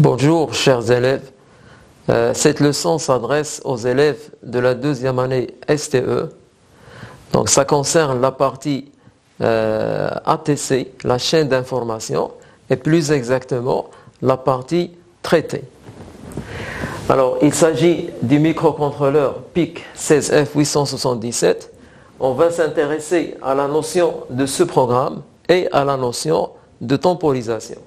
Bonjour chers élèves, cette leçon s'adresse aux élèves de la deuxième année STE. Donc ça concerne la partie ATC, la chaîne d'information, et plus exactement la partie traité. Alors il s'agit du microcontrôleur PIC 16F877. On va s'intéresser à la notion de ce programme et à la notion de temporisation.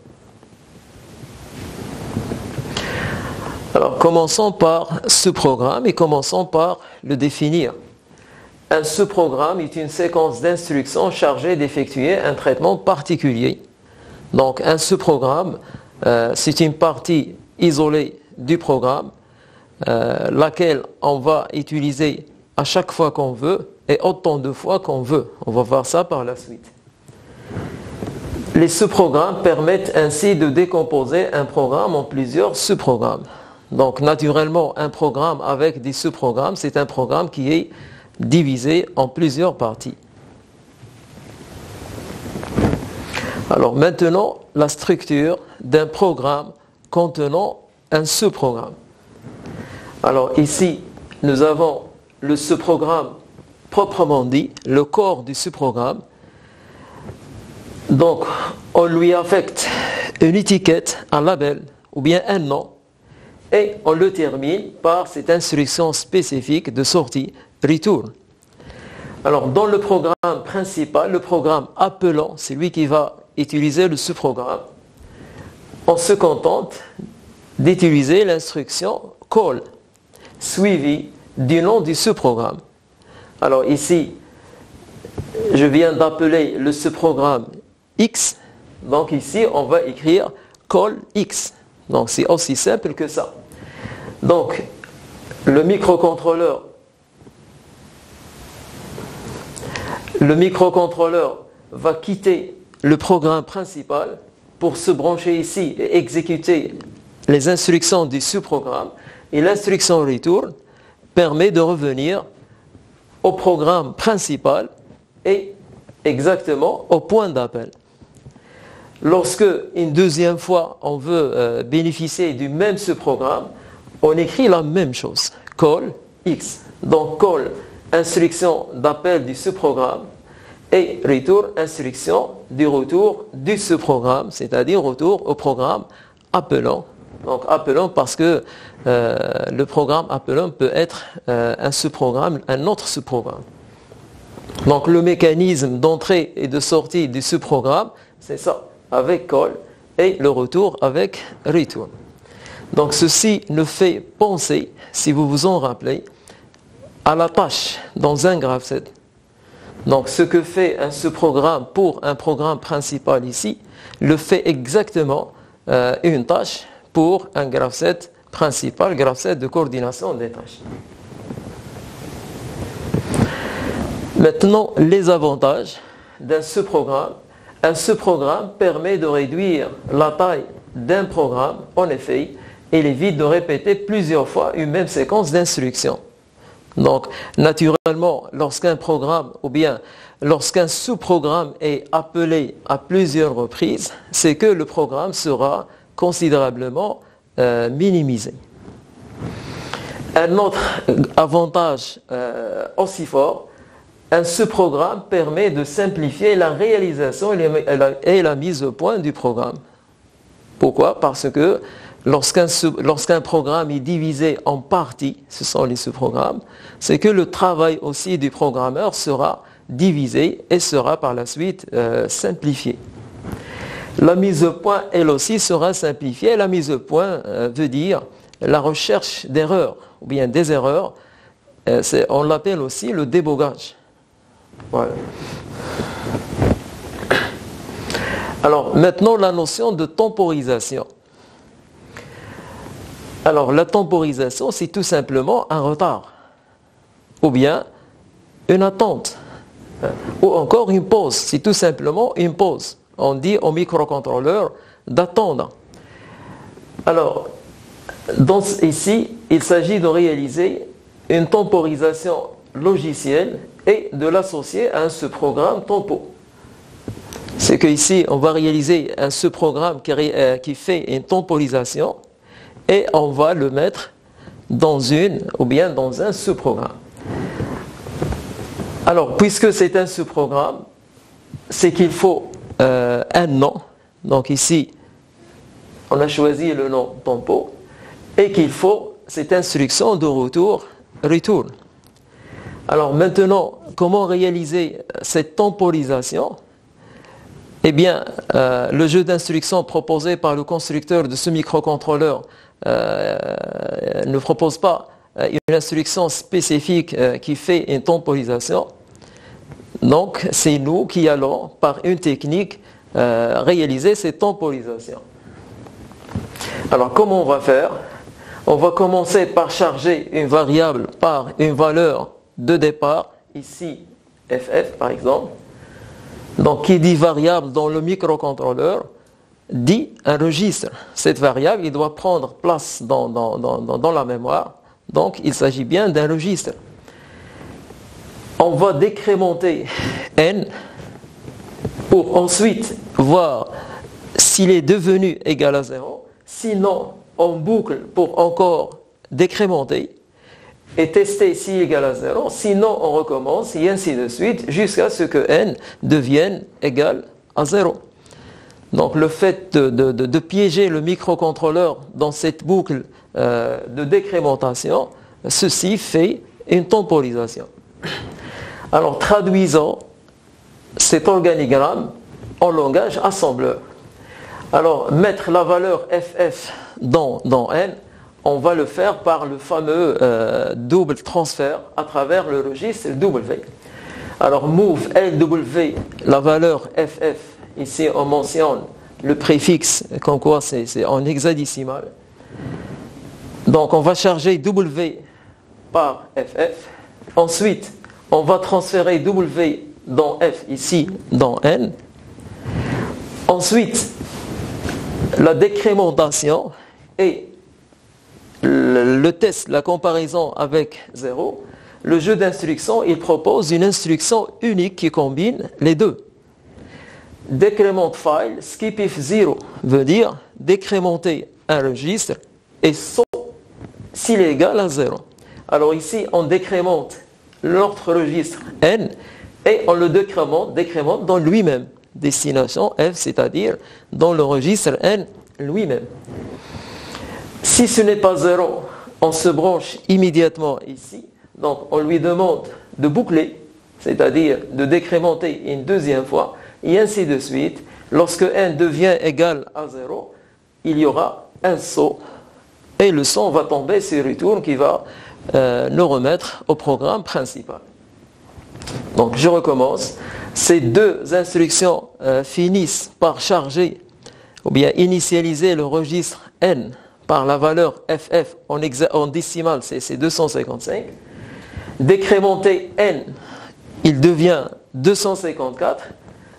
Alors, commençons par ce programme et commençons par le définir. Un sous-programme est une séquence d'instructions chargée d'effectuer un traitement particulier. Donc, un sous-programme, c'est une partie isolée du programme, laquelle on va utiliser à chaque fois qu'on veut et autant de fois qu'on veut. On va voir ça par la suite. Les sous-programmes permettent ainsi de décomposer un programme en plusieurs sous-programmes. Donc, naturellement, un programme avec des sous-programmes, c'est un programme qui est divisé en plusieurs parties. Alors, maintenant, la structure d'un programme contenant un sous-programme. Alors, ici, nous avons le sous-programme proprement dit, le corps du sous-programme. Donc, on lui affecte une étiquette, un label ou bien un nom. Et on le termine par cette instruction spécifique de sortie retourne. Alors dans le programme principal, le programme appelant, c'est lui qui va utiliser le sous-programme. On se contente d'utiliser l'instruction call, suivie du nom du sous-programme. Alors ici, je viens d'appeler le sous-programme X, donc ici on va écrire call X. Donc c'est aussi simple que ça. Donc le microcontrôleur va quitter le programme principal pour se brancher ici et exécuter les instructions du sous-programme. Et l'instruction return permet de revenir au programme principal et exactement au point d'appel. Lorsque, une deuxième fois, on veut bénéficier du même sous-programme, on écrit la même chose, call X. Donc, call, instruction d'appel du sous-programme, et return, instruction du retour du sous-programme, c'est-à-dire retour au programme appelant. Donc, appelant parce que le programme appelant peut être un sous-programme, un autre sous-programme. Donc, le mécanisme d'entrée et de sortie du sous-programme, c'est ça, avec call et le retour avec return. Donc ceci nous fait penser, si vous vous en rappelez, à la tâche dans un graph-set. Donc ce que fait un sous-programme pour un programme principal ici, le fait exactement une tâche pour un graph-set principal, graph-set de coordination des tâches. Maintenant, les avantages d'un sous-programme. Un sous-programme permet de réduire la taille d'un programme. En effet, il évite de répéter plusieurs fois une même séquence d'instructions. Donc, naturellement, lorsqu'un programme ou bien lorsqu'un sous-programme est appelé à plusieurs reprises, c'est que le programme sera considérablement minimisé. Un autre avantage aussi fort, un sous-programme permet de simplifier la réalisation et la mise au point du programme. Pourquoi? Parce que lorsqu'un programme est divisé en parties, ce sont les sous-programmes, c'est que le travail aussi du programmeur sera divisé et sera par la suite simplifié. La mise au point, elle aussi, sera simplifiée. La mise au point veut dire la recherche d'erreurs ou bien des erreurs. On l'appelle aussi le débogage. Voilà. Alors maintenant la notion de temporisation. Alors la temporisation, c'est tout simplement un retard ou bien une attente ou encore une pause, c'est tout simplement une pause. On dit au microcontrôleur d'attendre. Alors ici il s'agit de réaliser une temporisation logicielle et de l'associer à ce programme tempo. c'est qu'ici, on va réaliser un sous-programme qui fait une temporisation et on va le mettre dans une ou bien dans un sous-programme. Alors, puisque c'est un sous-programme, c'est qu'il faut un nom. Donc ici, on a choisi le nom tempo et qu'il faut cette instruction de retour, return. Alors maintenant, comment réaliser cette temporisation? Eh bien, le jeu d'instructions proposé par le constructeur de ce microcontrôleur ne propose pas une instruction spécifique qui fait une temporisation. Donc, c'est nous qui allons, par une technique, réaliser cette temporisation. Alors, comment on va faire? On va commencer par charger une variable par une valeur de départ, ici ff par exemple. Donc, qui dit variable dans le microcontrôleur, dit un registre. Cette variable, il doit prendre place dans la mémoire. Donc, il s'agit bien d'un registre. On va décrémenter n pour ensuite voir s'il est devenu égal à 0. Sinon, on boucle pour encore décrémenter et tester s'il est égal à 0. Sinon, on recommence et ainsi de suite jusqu'à ce que n devienne égal à 0. Donc, le fait de piéger le microcontrôleur dans cette boucle de décrémentation, ceci fait une temporisation. Alors, traduisons cet organigramme en langage assembleur. Alors, mettre la valeur ff dans n, on va le faire par le fameux double transfert à travers le registre W. Alors, move LW, la valeur ff, ici on mentionne le préfixe, comme quoi c'est en hexadécimal. Donc, on va charger W par ff. Ensuite, on va transférer W dans f, ici dans n. Ensuite, la décrémentation et le test, la comparaison avec 0. Le jeu d'instructions, il propose une instruction unique qui combine les deux. Decrement file, skip if 0 veut dire décrémenter un registre et sauf s'il est égal à 0. Alors ici, on décrémente notre registre n et on le décrémente dans lui-même. Destination f, c'est-à-dire dans le registre n lui-même. Si ce n'est pas 0, on se branche immédiatement ici. Donc on lui demande de boucler, c'est-à-dire de décrémenter une deuxième fois, et ainsi de suite. Lorsque n devient égal à 0, il y aura un saut, et le saut va tomber sur retour qui va nous remettre au programme principal. Donc je recommence. Ces deux instructions finissent par charger ou bien initialiser le registre n par la valeur ff en décimale, c'est 255. Décrémenter n, il devient 254.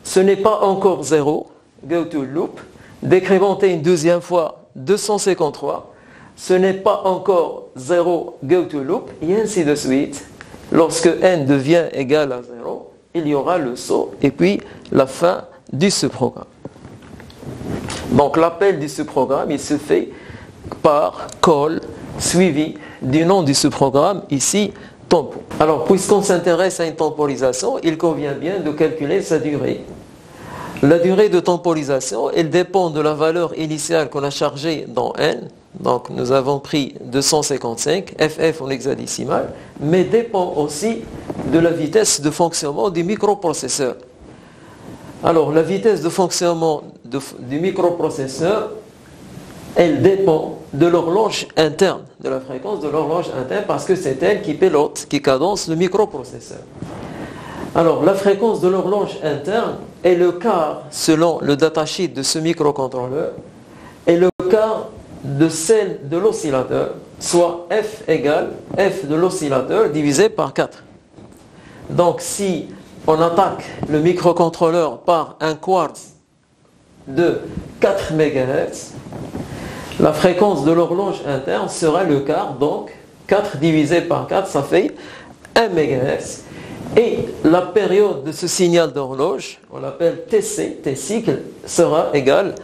Ce n'est pas encore 0, go to loop. Décrémenter une deuxième fois, 253. Ce n'est pas encore 0, go to loop, et ainsi de suite. Lorsque n devient égal à 0, il y aura le saut et puis la fin du sous-programme. Donc l'appel du sous-programme, il se fait par call suivi du nom du sous-programme, ici tempo. Alors puisqu'on s'intéresse à une temporisation, il convient bien de calculer sa durée. La durée de temporisation, elle dépend de la valeur initiale qu'on a chargée dans n. Donc nous avons pris 255, ff en hexadécimal, mais dépend aussi de la vitesse de fonctionnement du microprocesseur. Alors la vitesse de fonctionnement du microprocesseur, elle dépend de l'horloge interne, de la fréquence de l'horloge interne, parce que c'est elle qui pilote, qui cadence le microprocesseur. Alors la fréquence de l'horloge interne est le quart, selon le datasheet de ce microcontrôleur, est le quart de celle de l'oscillateur, soit f égale f de l'oscillateur divisé par 4. Donc si on attaque le microcontrôleur par un quartz de 4 MHz, la fréquence de l'horloge interne sera le quart, donc 4 divisé par 4, ça fait 1 MHz. Et la période de ce signal d'horloge, on l'appelle TC, T-cycle, sera égale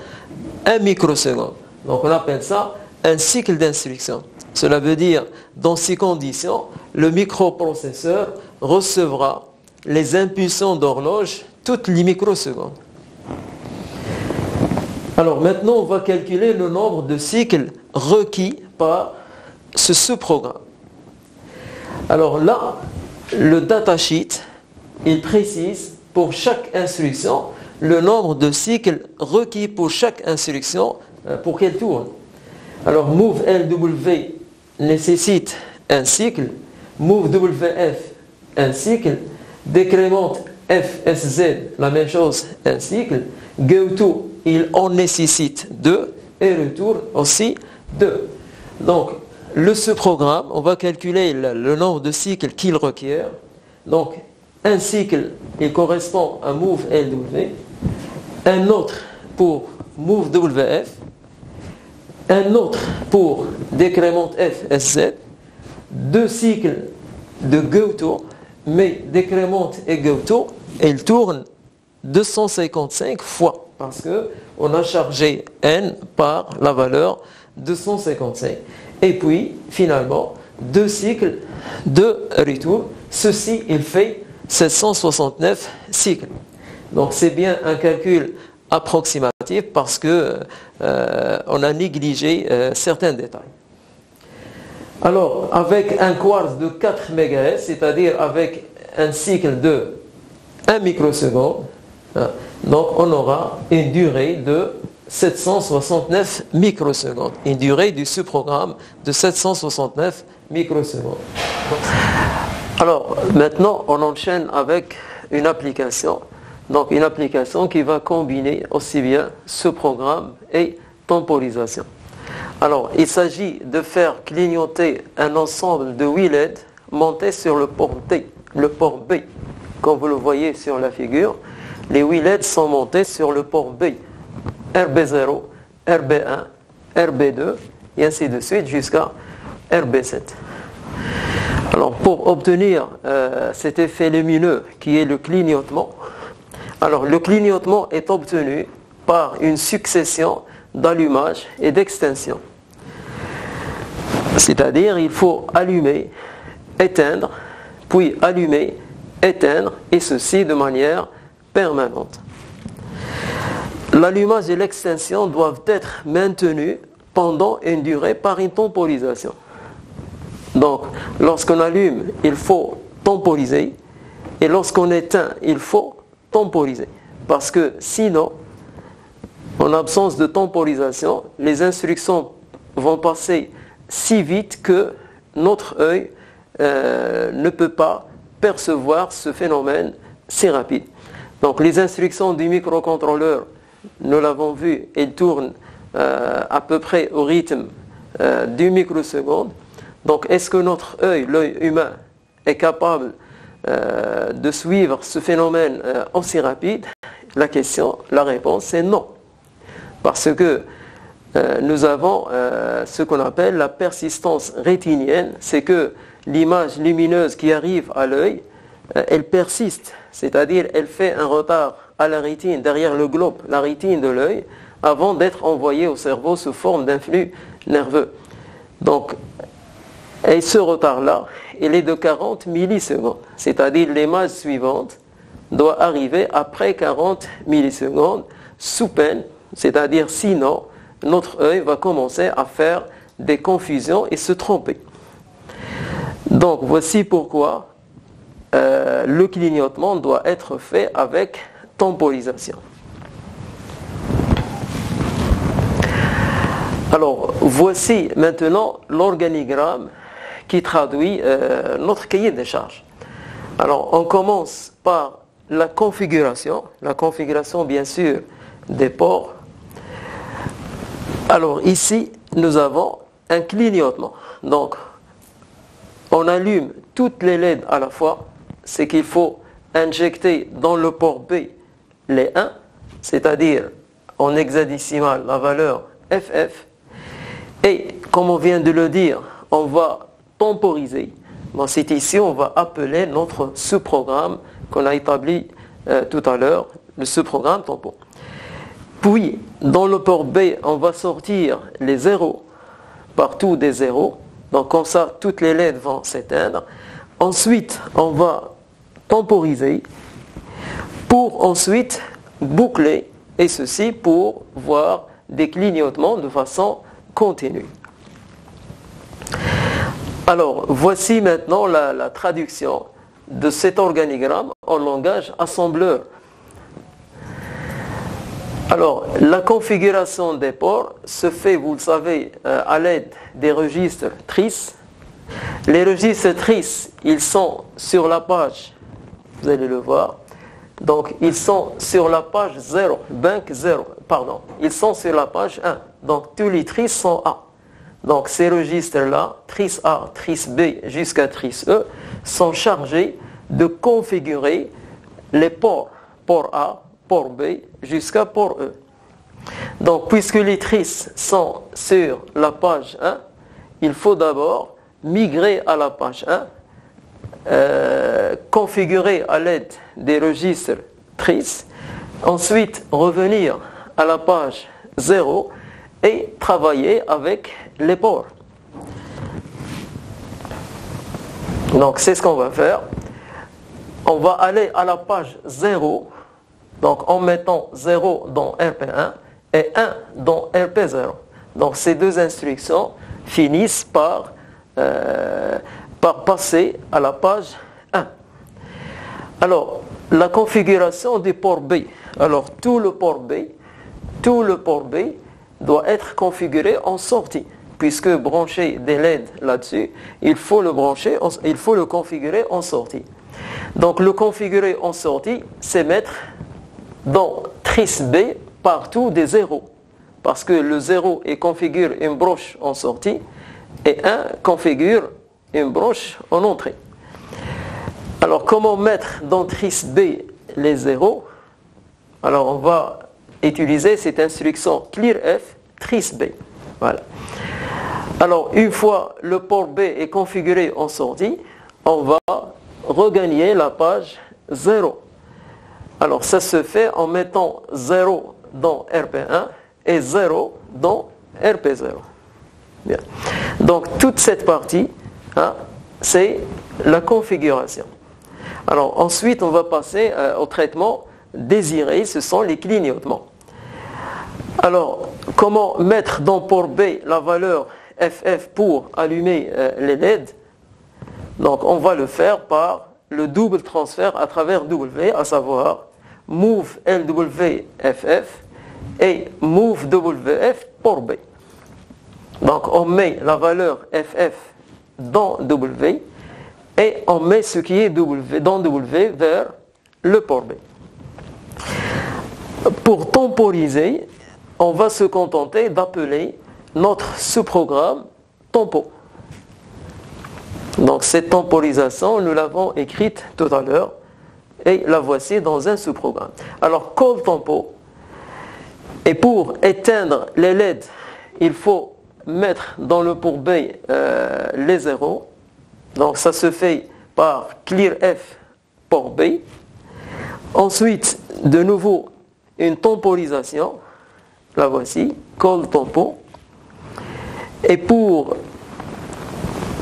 à 1 microseconde. Donc on appelle ça un cycle d'instruction. Cela veut dire, dans ces conditions, le microprocesseur recevra les impulsions d'horloge toutes les microsecondes. Alors maintenant, on va calculer le nombre de cycles requis par ce sous-programme. Alors là, le datasheet, il précise pour chaque instruction le nombre de cycles requis pour chaque instruction pour qu'elle tourne. Alors move LW nécessite un cycle, move WF un cycle, décrémente FSZ la même chose, un cycle, GoTo il en nécessite 2 et retour aussi 2. Donc ce programme, on va calculer le nombre de cycles qu'il requiert. Donc un cycle il correspond à move LW, un autre pour move WF, un autre pour décrémente FSZ, 2 cycles de GoTo, mais décrémente et GoTo, ils tournent 255 fois parce qu'on a chargé n par la valeur 255. Et puis, finalement, 2 cycles de retour. Ceci, il fait 769 cycles. Donc, c'est bien un calcul approximatif parce que on a négligé certains détails. Alors, avec un quartz de 4 MHz, c'est-à-dire avec un cycle de 1 microseconde, donc on aura une durée de 769 microsecondes, une durée du sous-programme de 769 microsecondes. Alors, maintenant, on enchaîne avec une application. Donc, une application qui va combiner aussi bien ce programme et temporisation. Alors, il s'agit de faire clignoter un ensemble de 8 LED montés sur le port D, le port B. Comme vous le voyez sur la figure, les 8 LED sont montés sur le port B. RB0, RB1, RB2, et ainsi de suite jusqu'à RB7. Alors, pour obtenir cet effet lumineux qui est le clignotement, alors le clignotement est obtenu par une succession d'allumage et d'extinction. C'est-à-dire, il faut allumer, éteindre, puis allumer, éteindre, et ceci de manière permanente. L'allumage et l'extinction doivent être maintenus pendant une durée par une temporisation. Donc, lorsqu'on allume, il faut temporiser, et lorsqu'on éteint, il faut temporiser. Parce que sinon, en absence de temporisation, les instructions vont passer si vite que notre œil ne peut pas percevoir ce phénomène si rapide. Donc les instructions du microcontrôleur, nous l'avons vu, elles tournent à peu près au rythme d'une microseconde. Donc est-ce que notre œil, l'œil humain, est capable de suivre ce phénomène aussi rapide? La réponse est non. Parce que nous avons ce qu'on appelle la persistance rétinienne, c'est que l'image lumineuse qui arrive à l'œil, elle persiste, c'est-à-dire elle fait un retard à la rétine, derrière le globe, la rétine de l'œil, avant d'être envoyée au cerveau sous forme d'un flux nerveux. Donc, et ce retard-là, il est de 40 millisecondes, c'est-à-dire l'image suivante doit arriver après 40 millisecondes, sous peine, c'est-à-dire sinon, notre œil va commencer à faire des confusions et se tromper. Donc voici pourquoi le clignotement doit être fait avec temporisation. Alors voici maintenant l'organigramme qui traduit notre cahier des charges. Alors on commence par la configuration bien sûr des ports. Alors ici, nous avons un clignotement. Donc, on allume toutes les LED à la fois. C'est qu'il faut injecter dans le port B les 1, c'est-à-dire en hexadécimal la valeur FF. Et comme on vient de le dire, on va temporiser. Bon, c'est ici on va appeler notre sous-programme qu'on a établi tout à l'heure, le sous-programme tempo. Puis, dans le port B, on va sortir les zéros, partout des zéros. Donc comme ça, toutes les LED vont s'éteindre. Ensuite, on va temporiser pour ensuite boucler, et ceci pour voir des clignotements de façon continue. Alors, voici maintenant la traduction de cet organigramme en langage assembleur. Alors, la configuration des ports se fait, vous le savez, à l'aide des registres TRIS. Les registres TRIS, ils sont sur la page, vous allez le voir. Donc, ils sont sur la page 0, bank 0, pardon. Ils sont sur la page 1. Donc, tous les TRIS sont A. Donc, ces registres-là, TRIS A, TRIS B jusqu'à TRIS E, sont chargés de configurer les ports, port A, port B, jusqu'à port E. Donc, puisque les TRIS sont sur la page 1, il faut d'abord migrer à la page 1, configurer à l'aide des registres TRIS, ensuite revenir à la page 0 et travailler avec les ports. Donc c'est ce qu'on va faire. On va aller à la page 0, donc en mettant 0 dans RP1 et 1 dans RP0. Donc ces deux instructions finissent par passer à la page 1. Alors, la configuration du port B. Alors, tout le port B doit être configuré en sortie. Puisque brancher des LED là-dessus, il faut le configurer en sortie. Donc, le configurer en sortie, c'est mettre dans TRIS B partout des zéros. Parce que le 0 configure une broche en sortie et 1 configure une broche en entrée. Alors, comment mettre dans TRIS B les zéros? Alors, on va utiliser cette instruction clearF TRIS B. Voilà. Alors, une fois le port B est configuré en sortie, on va regagner la page 0. Alors, ça se fait en mettant 0 dans RP1 et 0 dans RP0. Bien. Donc, toute cette partie, c'est la configuration. Alors, ensuite, on va passer au traitement désiré, ce sont les clignotements. Alors, comment mettre dans port B la valeur FF pour allumer les LED? Donc, on va le faire par le double transfert à travers W, à savoir move LWFF et move WF port B. Donc, on met la valeur FF dans W et on met ce qui est W, dans W vers le port B. Pour temporiser, on va se contenter d'appeler notre sous-programme tempo. Donc cette temporisation, nous l'avons écrite tout à l'heure et la voici dans un sous-programme. Alors call tempo, et pour éteindre les LED, il faut mettre dans le port B les zéros. Donc ça se fait par clearF port B. Ensuite, de nouveau, une temporisation. La voici, call tempo. Et pour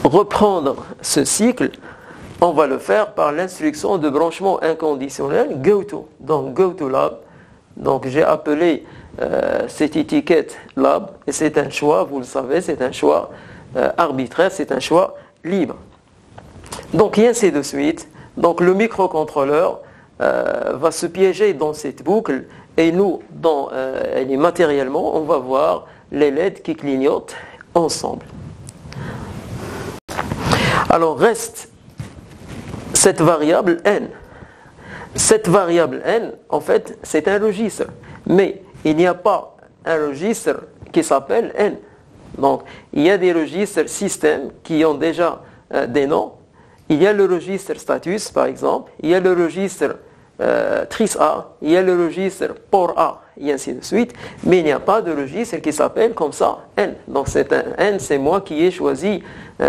reprendre ce cycle, on va le faire par l'instruction de branchement inconditionnel goTo. Donc goTo lab. Donc j'ai appelé cette étiquette lab et c'est un choix, vous le savez, c'est un choix arbitraire, c'est un choix libre. Donc et ainsi de suite. Donc le microcontrôleur va se piéger dans cette boucle et nous, matériellement, on va voir les LED qui clignotent ensemble. Alors reste cette variable n. Cette variable n, en fait, c'est un registre. Mais il n'y a pas un registre qui s'appelle n. Donc, il y a des registres système qui ont déjà des noms. Il y a le registre status, par exemple. Il y a le registre trice A, il y a le registre port A, et ainsi de suite, mais il n'y a pas de registre qui s'appelle comme ça N. Donc c'est un N, c'est moi qui ai choisi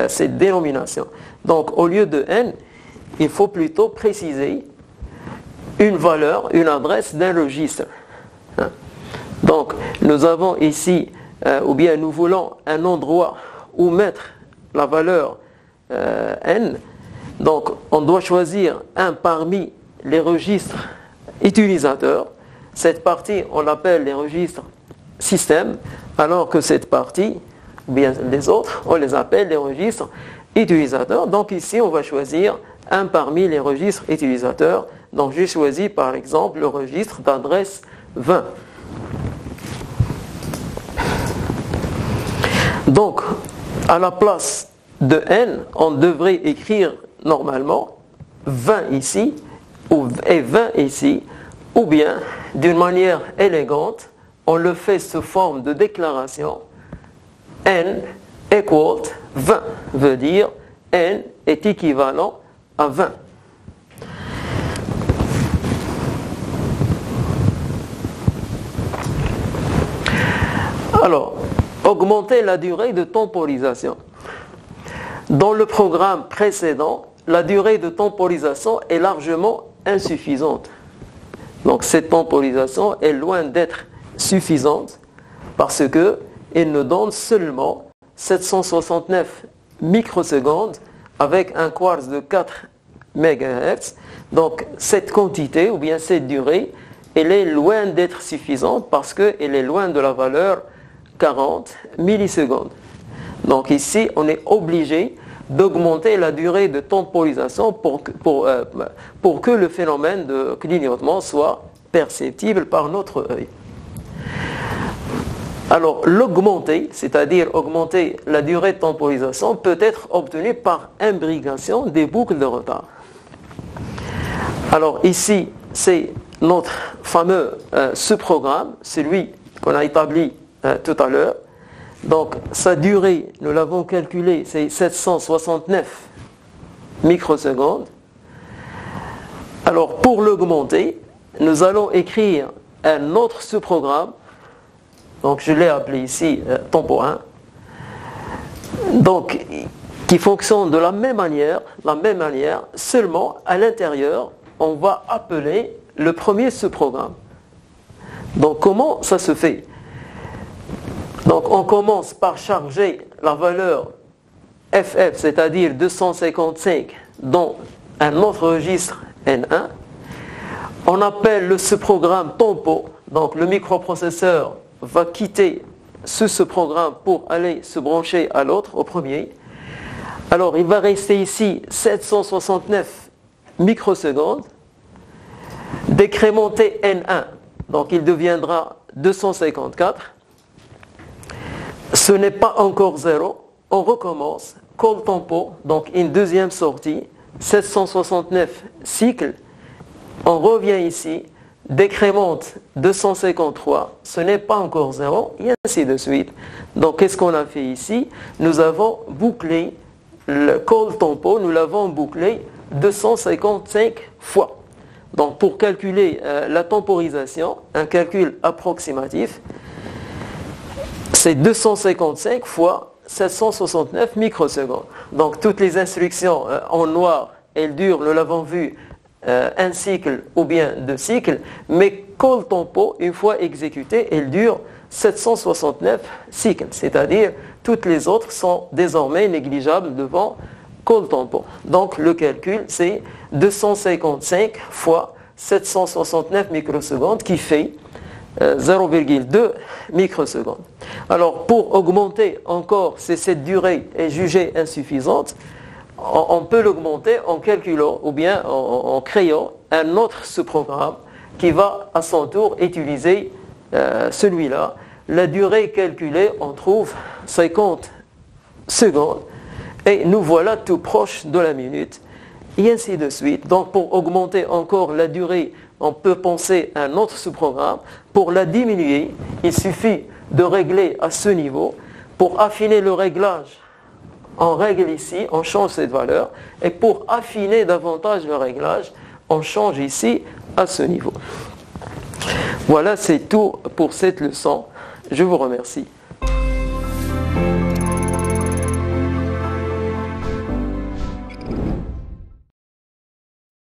cette dénomination. Donc au lieu de N, il faut plutôt préciser une valeur, une adresse d'un registre. Donc nous avons ici, ou bien nous voulons un endroit où mettre la valeur N. Donc on doit choisir un parmi les registres utilisateurs. Cette partie, on l'appelle les registres système, alors que cette partie, ou bien les autres, on les appelle les registres utilisateurs. Donc ici, on va choisir un parmi les registres utilisateurs. Donc j'ai choisi par exemple le registre d'adresse 20. Donc, à la place de N, on devrait écrire normalement 20 ici, et 20 ici, ou bien, d'une manière élégante, on le fait sous forme de déclaration. N equal 20 veut dire N est équivalent à 20. Alors, augmenter la durée de temporisation. Dans le programme précédent, la durée de temporisation est largement insuffisante. Donc cette temporisation est loin d'être suffisante parce qu'elle nous donne seulement 769 microsecondes avec un quartz de 4 MHz. Donc cette quantité ou bien cette durée, elle est loin d'être suffisante parce qu'elle est loin de la valeur 40 millisecondes. Donc ici, on est obligé d'augmenter la durée de temporisation pour que le phénomène de clignotement soit perceptible par notre œil. Alors l'augmenter, c'est-à-dire augmenter la durée de temporisation, peut être obtenu par imbrication des boucles de retard. Alors ici, c'est notre fameux sous-programme, celui qu'on a établi tout à l'heure. Donc sa durée, nous l'avons calculée, c'est 769 microsecondes. Alors pour l'augmenter, nous allons écrire un autre sous-programme. Donc je l'ai appelé ici tempo 1. Donc qui fonctionne de la même manière, seulement à l'intérieur, on va appeler le premier sous-programme. Donc comment ça se fait ? Donc on commence par charger la valeur FF, c'est-à-dire 255, dans un autre registre N1. On appelle le sous-programme tempo, donc le microprocesseur va quitter ce programme pour aller se brancher à l'autre, au premier. Alors il va rester ici 769 microsecondes, décrémenté N1, donc il deviendra 254. Ce n'est pas encore 0, on recommence, call tempo, donc une deuxième sortie, 769 cycles, on revient ici, décrémente 253, ce n'est pas encore 0, et ainsi de suite. Donc qu'est-ce qu'on a fait ici? Nous avons bouclé le call tempo, nous l'avons bouclé 255 fois. Donc pour calculer la temporisation, un calcul approximatif, c'est 255 fois 769 microsecondes. Donc toutes les instructions en noir, elles durent, nous l'avons vu, un cycle ou bien deux cycles, mais call tempo, une fois exécutée, elle dure 769 cycles, c'est-à-dire toutes les autres sont désormais négligeables devant call tempo. Donc le calcul, c'est 255 fois 769 microsecondes qui fait 0,2 microsecondes. Alors pour augmenter encore, si cette durée est jugée insuffisante, on peut l'augmenter en calculant ou bien en créant un autre sous-programme qui va à son tour utiliser celui-là. La durée calculée, on trouve 50 secondes et nous voilà tout proche de la minute et ainsi de suite. Donc pour augmenter encore la durée, on peut penser à un autre sous-programme. Pour la diminuer, il suffit de régler à ce niveau. Pour affiner le réglage, on règle ici, on change cette valeur. Et pour affiner davantage le réglage, on change ici à ce niveau. Voilà, c'est tout pour cette leçon. Je vous remercie.